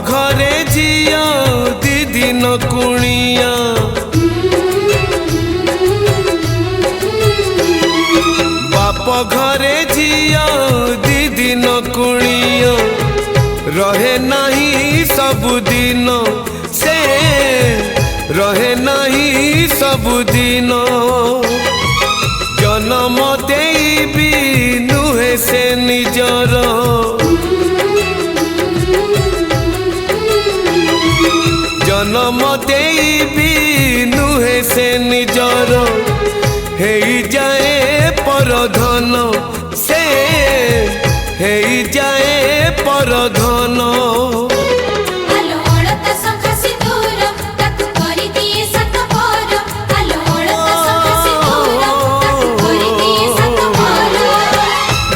घरे झिया दीदी न कुणिया बाप घरे झिया दीदी न कुणिया रहे नहीं सबुदिन से रहे नहीं सबुदिन जन्म देबी नुहे से निजर जन्म देबी नुहे से निजर हे जाए परधन से हे जाए परधन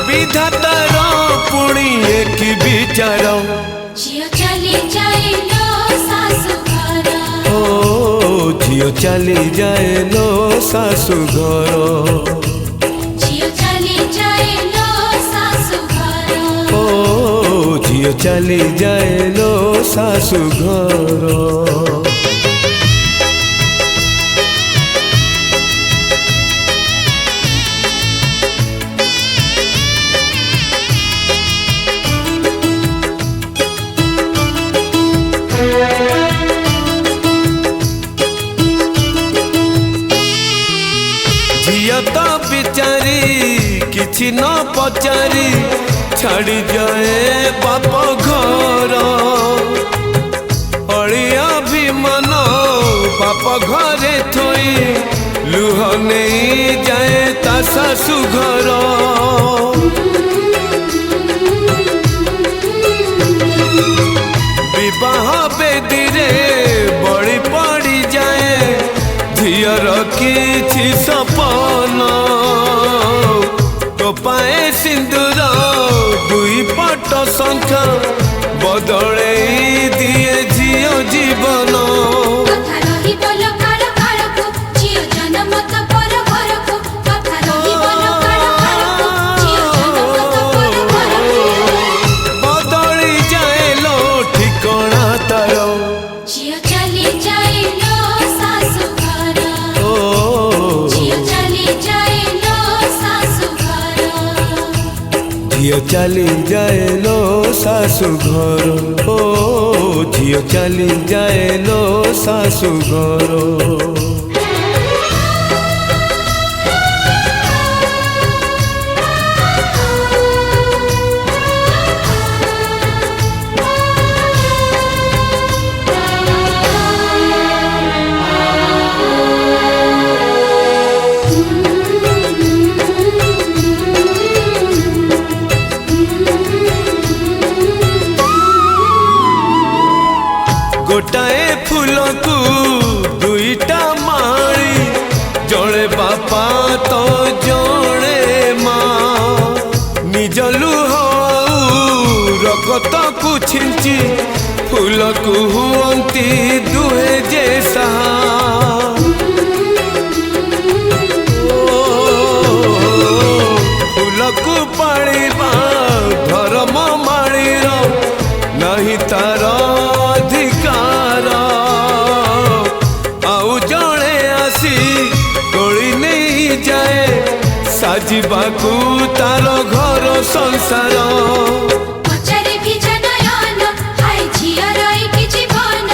विधातार पुणी एक विचार झियो चली जाए लो सासु घर झियो चली जाए लो सासु घर ओ झियो चली जाए लो सासु घर तो बिचारी किछि न पचारी छाड़ी जाए बाप घर अड़िया भी मन बाप घरे थोई लुह नहीं जाए ता सासु घर विवाह बेदी रे बड़ी पड़ी जाए झियर किछि सपन तो पाए सिंदूर दुई पट शंख बदले दिए झियो जीवन बदली जाए लो ठिकाना तार झियो चली जाए लो सासु घर झियो चली जाए लो सासु घर झियो चली जाए लो सासु घर ओ झियो चली जाए लो सासु घर गोटाए फूल को दुईटा माली जड़े बापा तो जड़े माँ निज लुह रगत को छिंची फूल को हुअंती दुहे जैसा फूल को पाड़ीबा धर्म माड़ीर नहीं तार अधिकार आउ जड़े आसी तोड़ी नहीं जाए साजिबाकू तार घर संसार पचारे भी जनयन हाय झियर एकी जीवन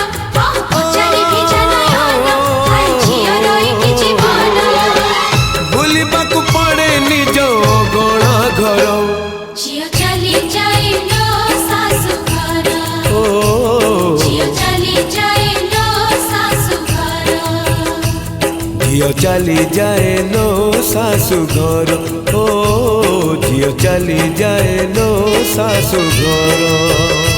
झियो चली जाए लो सासु घर ओ झियो चली जाए लो सासु घर।